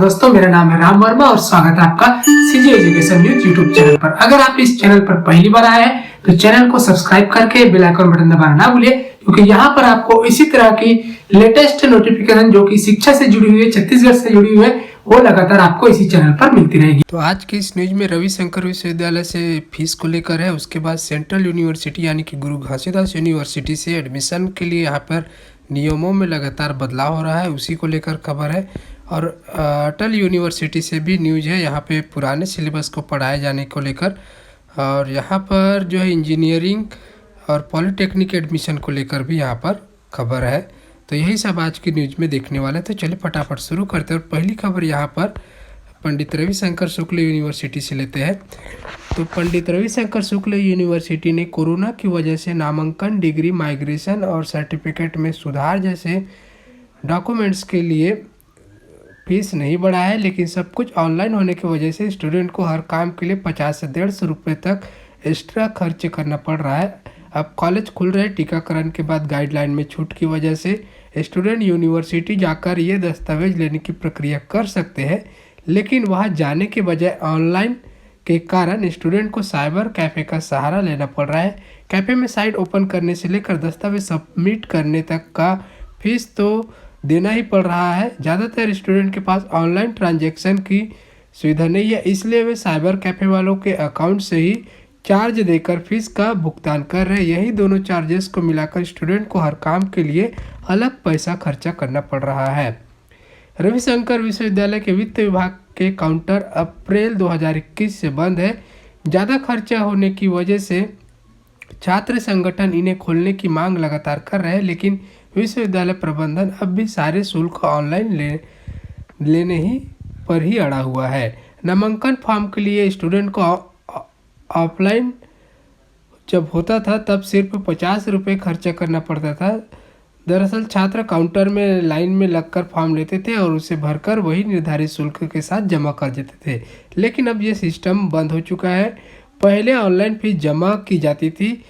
दोस्तों, मेरा नाम है राम वर्मा और स्वागत है आपका CG education news YouTube channel पर। अगर आप इस चैनल पर पहली बार आए हैं तो चैनल को सब्सक्राइब करके बेल आइकन बटन दबाना ना भूलिए, क्योंकि यहाँ पर आपको इसी तरह की लेटेस्ट नोटिफिकेशन जो कि शिक्षा से जुड़ी हुई है, छत्तीसगढ़ से जुड़ी हुई है, वो लगातार आपको इसी चैनल पर मिलती रहेगी। तो आज की इस न्यूज में रविशंकर विश्वविद्यालय से फीस को लेकर है, उसके बाद सेंट्रल यूनिवर्सिटी यानी कि गुरु घासीदास यूनिवर्सिटी से एडमिशन के लिए यहाँ पर नियमों में लगातार बदलाव हो रहा है, उसी को लेकर खबर है। और अटल यूनिवर्सिटी से भी न्यूज है, यहाँ पे पुराने सिलेबस को पढ़ाए जाने को लेकर। और यहाँ पर जो है इंजीनियरिंग और पॉलिटेक्निक एडमिशन को लेकर भी यहाँ पर खबर है। तो यही सब आज की न्यूज में देखने वाले हैं। तो चलिए फटाफट शुरू करते हैं। और पहली खबर यहाँ पर पंडित रविशंकर शुक्ल यूनिवर्सिटी से लेते हैं। तो पंडित रविशंकर शुक्ल यूनिवर्सिटी ने कोरोना की वजह से नामांकन, डिग्री, माइग्रेशन और सर्टिफिकेट में सुधार जैसे डॉक्यूमेंट्स के लिए फीस नहीं बढ़ा है, लेकिन सब कुछ ऑनलाइन होने की वजह से स्टूडेंट को हर काम के लिए 50 से 150 रुपये तक एक्स्ट्रा खर्च करना पड़ रहा है। अब कॉलेज खुल रहे, टीकाकरण के बाद गाइडलाइन में छूट की वजह से स्टूडेंट यूनिवर्सिटी जाकर ये दस्तावेज लेने की प्रक्रिया कर सकते हैं, लेकिन वहाँ जाने के बजाय ऑनलाइन के कारण स्टूडेंट को साइबर कैफ़े का सहारा लेना पड़ रहा है। कैफ़े में साइट ओपन करने से लेकर दस्तावेज सबमिट करने तक का फीस तो देना ही पड़ रहा है। ज़्यादातर स्टूडेंट के पास ऑनलाइन ट्रांजैक्शन की सुविधा नहीं है, इसलिए वे साइबर कैफ़े वालों के अकाउंट से ही चार्ज देकर फीस का भुगतान कर रहे हैं। यही दोनों चार्जेस को मिलाकर स्टूडेंट को हर काम के लिए अलग पैसा खर्चा करना पड़ रहा है। रविशंकर विश्वविद्यालय के वित्त विभाग के काउंटर अप्रैल 2021 से बंद है। ज़्यादा खर्चा होने की वजह से छात्र संगठन इन्हें खोलने की मांग लगातार कर रहे हैं, लेकिन विश्वविद्यालय प्रबंधन अब भी सारे शुल्क ऑनलाइन लेने ही पर ही अड़ा हुआ है। नामांकन फॉर्म के लिए स्टूडेंट को ऑफलाइन जब होता था तब सिर्फ 50 रुपये खर्चा करना पड़ता था। दरअसल छात्र काउंटर में लाइन में लगकर फॉर्म लेते थे और उसे भरकर वही निर्धारित शुल्क के साथ जमा कर देते थे, लेकिन अब ये सिस्टम बंद हो चुका है। पहले ऑनलाइन फीस जमा की जाती थी,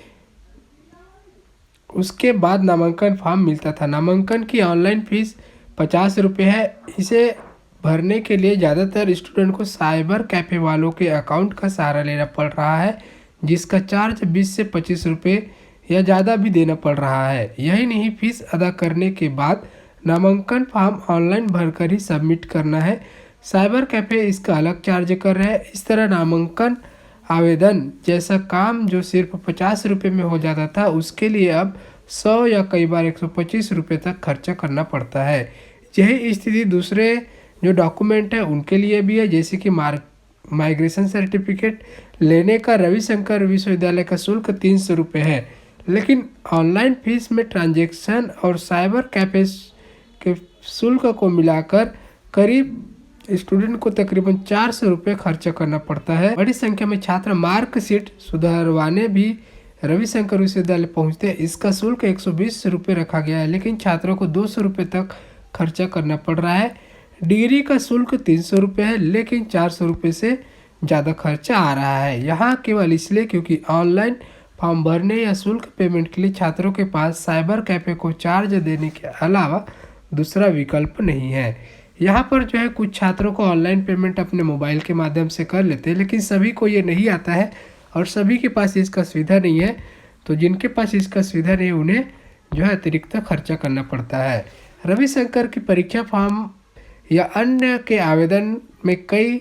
उसके बाद नामांकन फॉर्म मिलता था। नामांकन की ऑनलाइन फीस 50 रुपये है। इसे भरने के लिए ज़्यादातर स्टूडेंट को साइबर कैफ़े वालों के अकाउंट का सहारा लेना पड़ रहा है, जिसका चार्ज 20 से 25 रुपये या ज़्यादा भी देना पड़ रहा है। यही नहीं, फीस अदा करने के बाद नामांकन फॉर्म ऑनलाइन भरकर ही सबमिट करना है। साइबर कैफ़े इसका अलग चार्ज कर रहे हैं। इस तरह नामांकन आवेदन जैसा काम जो सिर्फ 50 रुपये में हो जाता था, उसके लिए अब 100 या कई बार 125 रुपये तक खर्चा करना पड़ता है। यही स्थिति दूसरे जो डॉक्यूमेंट है उनके लिए भी है, जैसे कि माइग्रेशन सर्टिफिकेट लेने का रविशंकर विश्वविद्यालय का शुल्क 300 रुपये है, लेकिन ऑनलाइन फीस में ट्रांजैक्शन और साइबर कैफे के शुल्क को मिलाकर करीब स्टूडेंट को तकरीबन 400 रुपये खर्चा करना पड़ता है। बड़ी संख्या में छात्र मार्कशीट सुधारवाने भी रविशंकर विश्वविद्यालय पहुंचते हैं। इसका शुल्क 120 रुपये रखा गया है, लेकिन छात्रों को 200 रुपये तक खर्चा करना पड़ रहा है। डिग्री का शुल्क 300 रुपये है, लेकिन 400 रुपये से ज़्यादा खर्चा आ रहा है। यहाँ केवल इसलिए क्योंकि ऑनलाइन फॉर्म भरने या शुल्क पेमेंट के लिए छात्रों के पास साइबर कैफ़े को चार्ज देने के अलावा दूसरा विकल्प नहीं है। यहाँ पर जो है कुछ छात्रों को ऑनलाइन पेमेंट अपने मोबाइल के माध्यम से कर लेते हैं, लेकिन सभी को ये नहीं आता है और सभी के पास इसका सुविधा नहीं है। तो जिनके पास इसका सुविधा नहीं, उन्हें जो है अतिरिक्त खर्चा करना पड़ता है। रविशंकर की परीक्षा फॉर्म या अन्य के आवेदन में कई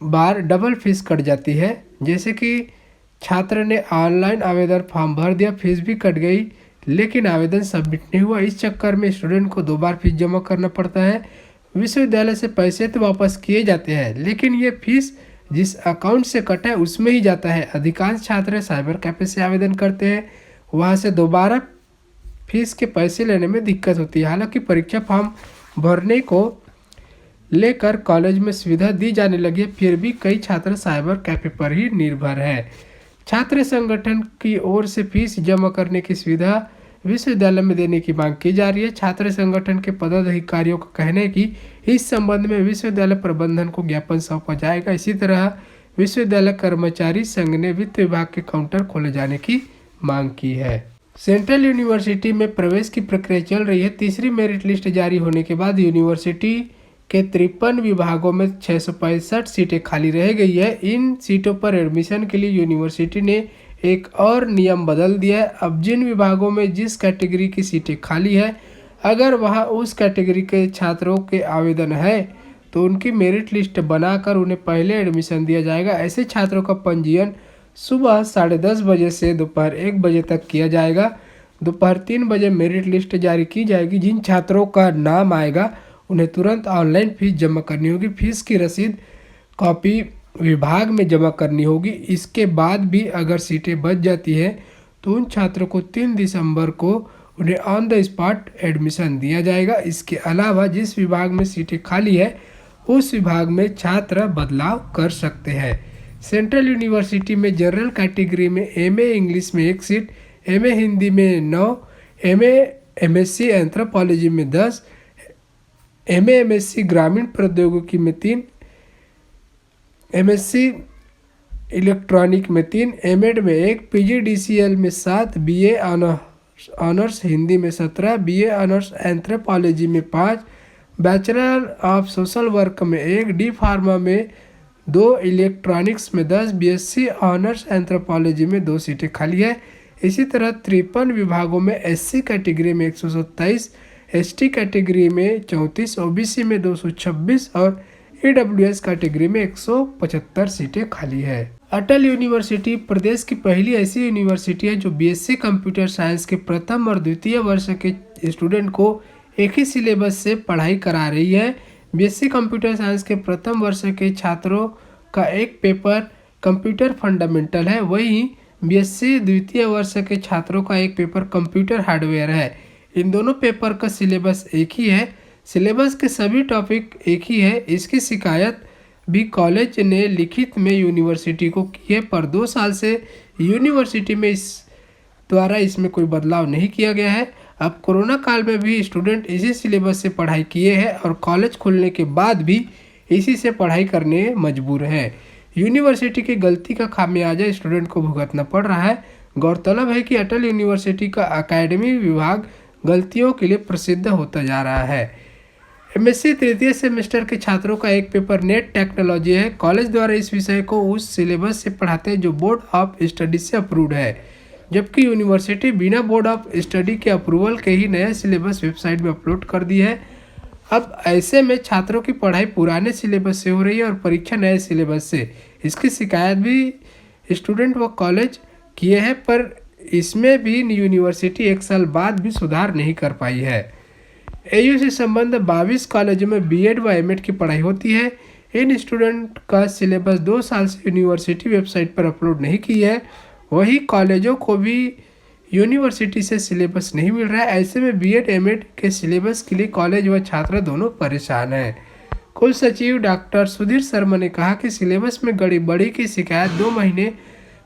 बार डबल फीस कट जाती है, जैसे कि छात्र ने ऑनलाइन आवेदन फॉर्म भर दिया, फीस भी कट गई, लेकिन आवेदन सबमिट नहीं हुआ। इस चक्कर में स्टूडेंट को 2 बार फीस जमा करना पड़ता है। विश्वविद्यालय से पैसे तो वापस किए जाते हैं, लेकिन ये फीस जिस अकाउंट से कटा है उसमें ही जाता है। अधिकांश छात्र साइबर कैफे से आवेदन करते हैं, वहाँ से दोबारा फीस के पैसे लेने में दिक्कत होती है। हालांकि परीक्षा फॉर्म भरने को लेकर कॉलेज में सुविधा दी जाने लगी है, फिर भी कई छात्र साइबर कैफे पर ही निर्भर है। छात्र संगठन की ओर से फीस जमा करने की सुविधा विश्वविद्यालय में देने की मांग की जा रही है। छात्र संगठन के पदाधिकारियों का कहना है कि इस संबंध में विश्वविद्यालय प्रबंधन को ज्ञापन सौंपा जाएगा। इसी तरह विश्वविद्यालय कर्मचारी संघ ने वित्त विभाग के काउंटर खोले जाने की मांग की है। सेंट्रल यूनिवर्सिटी में प्रवेश की प्रक्रिया चल रही है। तीसरी मेरिट लिस्ट जारी होने के बाद यूनिवर्सिटी के 53 विभागों में 665 सीटें खाली रह गई है। इन सीटों पर एडमिशन के लिए यूनिवर्सिटी ने एक और नियम बदल दिया है। अब जिन विभागों में जिस कैटेगरी की सीटें खाली है, अगर वहां उस कैटेगरी के छात्रों के आवेदन है तो उनकी मेरिट लिस्ट बनाकर उन्हें पहले एडमिशन दिया जाएगा। ऐसे छात्रों का पंजीयन सुबह 10:30 बजे से दोपहर 1 बजे तक किया जाएगा। दोपहर 3 बजे मेरिट लिस्ट जारी की जाएगी। जिन छात्रों का नाम आएगा उन्हें तुरंत ऑनलाइन फीस जमा करनी होगी। फीस की रसीद कॉपी विभाग में जमा करनी होगी। इसके बाद भी अगर सीटें बच जाती हैं तो उन छात्रों को 3 दिसंबर को उन्हें ऑन द स्पॉट एडमिशन दिया जाएगा। इसके अलावा जिस विभाग में सीटें खाली है उस विभाग में छात्र बदलाव कर सकते हैं। सेंट्रल यूनिवर्सिटी में जनरल कैटेगरी में एमए इंग्लिश में 1 सीट, एमए हिंदी में 9, एमएससी एंथ्रोपोलॉजी में 10, एमएससी ग्रामीण प्रौद्योगिकी में 3, एमएससी इलेक्ट्रॉनिक में 3, एमएड में 1, पीजीडीसीएल में 7, बीए ऑनर्स हिंदी में 17, बीए ऑनर्स एंथ्रोपोलॉजी में 5, बैचलर ऑफ सोशल वर्क में 1, डी फार्मा में 2, इलेक्ट्रॉनिक्स में 10, बीएससी ऑनर्स एंथ्रोपोलॉजी में 2 सीटें खाली है। इसी तरह 53 विभागों में एससी कैटेगरी में 127, एसटी कैटेगरी में 34, ओबीसी में 226 और ईडब्ल्यूएस कैटेगरी में 175 सीटें खाली है। अटल यूनिवर्सिटी प्रदेश की पहली ऐसी यूनिवर्सिटी है जो बीएससी कंप्यूटर साइंस के प्रथम और द्वितीय वर्ष के स्टूडेंट को एक ही सिलेबस से पढ़ाई करा रही है। बीएससी कंप्यूटर साइंस के प्रथम वर्ष के छात्रों का एक पेपर कंप्यूटर फंडामेंटल है, वहीं बीएससी द्वितीय वर्ष के छात्रों का एक पेपर कंप्यूटर हार्डवेयर है। इन दोनों पेपर का सिलेबस एक ही है। सिलेबस के सभी टॉपिक एक ही है। इसकी शिकायत भी कॉलेज ने लिखित में यूनिवर्सिटी को की है, पर 2 साल से यूनिवर्सिटी में इसमें कोई बदलाव नहीं किया गया है। अब कोरोना काल में भी स्टूडेंट इसी सिलेबस से पढ़ाई किए हैं और कॉलेज खुलने के बाद भी इसी से पढ़ाई करने मजबूर है। यूनिवर्सिटी की गलती का खामियाजा स्टूडेंट को भुगतना पड़ रहा है। गौरतलब है कि अटल यूनिवर्सिटी का एकेडमी विभाग गलतियों के लिए प्रसिद्ध होता जा रहा है। एमएससी तृतीय सेमेस्टर के छात्रों का एक पेपर नेट टेक्नोलॉजी है। कॉलेज द्वारा इस विषय को उस सिलेबस से पढ़ाते हैं जो बोर्ड ऑफ स्टडी से अप्रूव्ड है, जबकि यूनिवर्सिटी बिना बोर्ड ऑफ स्टडी के अप्रूवल के ही नया सिलेबस वेबसाइट में अपलोड कर दी है। अब ऐसे में छात्रों की पढ़ाई पुराने सिलेबस से हो रही है और परीक्षा नए सिलेबस से। इसकी शिकायत भी स्टूडेंट व कॉलेज किए हैं, पर इसमें भी यूनिवर्सिटी 1 साल बाद भी सुधार नहीं कर पाई है। एयू से संबंध 22 कॉलेजों में बीएड व एमएड की पढ़ाई होती है। इन स्टूडेंट का सिलेबस 2 साल से यूनिवर्सिटी वेबसाइट पर अपलोड नहीं की है। वही कॉलेजों को भी यूनिवर्सिटी से सिलेबस नहीं मिल रहा है। ऐसे में बीएड एमएड के सिलेबस के लिए कॉलेज व छात्र दोनों परेशान हैं। कुल सचिव डॉक्टर सुधीर शर्मा ने कहा कि सिलेबस में गड़बड़ी की शिकायत 2 महीने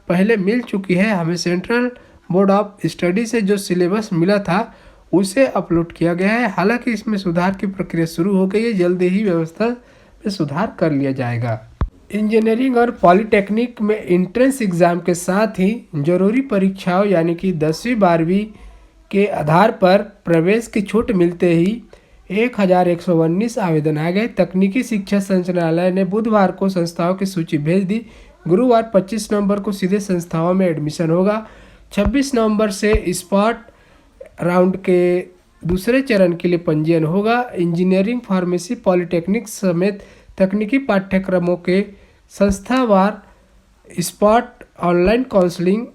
पहले मिल चुकी है। हमें सेंट्रल बोर्ड ऑफ स्टडी से जो सिलेबस मिला था उसे अपलोड किया गया है। हालांकि इसमें सुधार की प्रक्रिया शुरू हो गई है, जल्द ही व्यवस्था में सुधार कर लिया जाएगा। इंजीनियरिंग और पॉलिटेक्निक में एंट्रेंस एग्ज़ाम के साथ ही जरूरी परीक्षाओं यानी कि 10वीं 12वीं के आधार पर प्रवेश की छूट मिलते ही 1119 आवेदन आ गए। तकनीकी शिक्षा संचालनालय ने बुधवार को संस्थाओं की सूची भेज दी। गुरुवार 25 नवंबर को सीधे संस्थाओं में एडमिशन होगा। 26 नवंबर से स्पॉट राउंड के दूसरे चरण के लिए पंजीयन होगा। इंजीनियरिंग, फार्मेसी, पॉलिटेक्निक समेत तकनीकी पाठ्यक्रमों के संस्थावार स्पॉट ऑनलाइन काउंसलिंग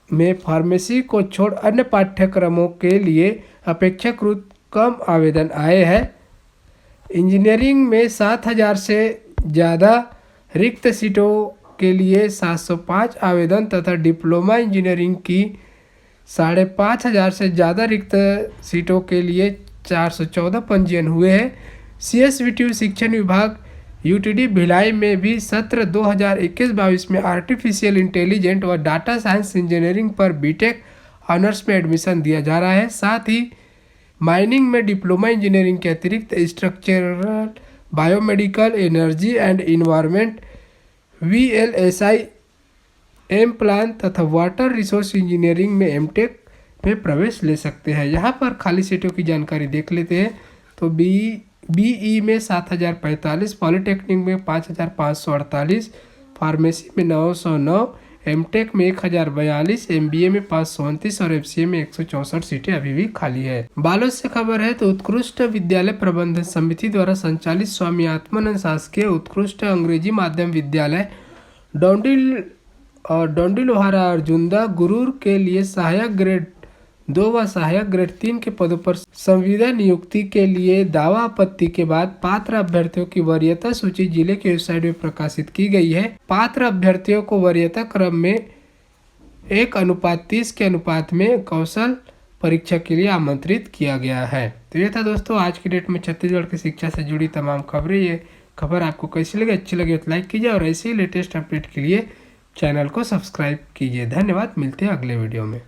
में फार्मेसी को छोड़ अन्य पाठ्यक्रमों के लिए अपेक्षाकृत कम आवेदन आए हैं। इंजीनियरिंग में 7000 से ज़्यादा रिक्त सीटों के लिए 705 आवेदन तथा डिप्लोमा इंजीनियरिंग की 5500 से ज़्यादा रिक्त सीटों के लिए 414 पंजीयन हुए हैं। CSVTU शिक्षण विभाग यूटीडी भिलाई में भी सत्र 2021-22 में आर्टिफिशियल इंटेलिजेंट व डाटा साइंस इंजीनियरिंग पर बीटेक ऑनर्स में एडमिशन दिया जा रहा है। साथ ही माइनिंग में डिप्लोमा इंजीनियरिंग के अतिरिक्त structural, biomedical, energy and environment, VLSI, M plan तथा वाटर रिसोर्स इंजीनियरिंग में एमटेक में प्रवेश ले सकते हैं। यहाँ पर खाली सीटों की जानकारी देख लेते हैं। तो BE में 7,045, पॉलिटेक्निक में 5,548, फार्मेसी में 909, एमटेक में 1,042, MBA में 529 और FCA में 164 सीटें अभी भी खाली है। बालोद से खबर है तो उत्कृष्ट विद्यालय प्रबंधन समिति द्वारा संचालित स्वामी आत्मानंद शासकीय उत्कृष्ट अंग्रेजी माध्यम विद्यालय डोंडी लोहारा अर्जुनदा गुरूर के लिए सहायक ग्रेड 2 व सहायक ग्रेड 3 के पदों पर संविदा नियुक्ति के लिए दावा आपत्ति के बाद पात्र अभ्यर्थियों की वरीयता सूची जिले की वेबसाइट में प्रकाशित की गई है। पात्र अभ्यर्थियों को वरीयता क्रम में 1:30 के अनुपात में कौशल परीक्षा के लिए आमंत्रित किया गया है। तो ये था दोस्तों आज की डेट में छत्तीसगढ़ की शिक्षा से जुड़ी तमाम खबरें। ये खबर आपको कैसी लगी, अच्छी लगी तो लाइक कीजिए और ऐसे ही लेटेस्ट अपडेट के लिए चैनल को सब्सक्राइब कीजिए। धन्यवाद, मिलते हैं अगले वीडियो में।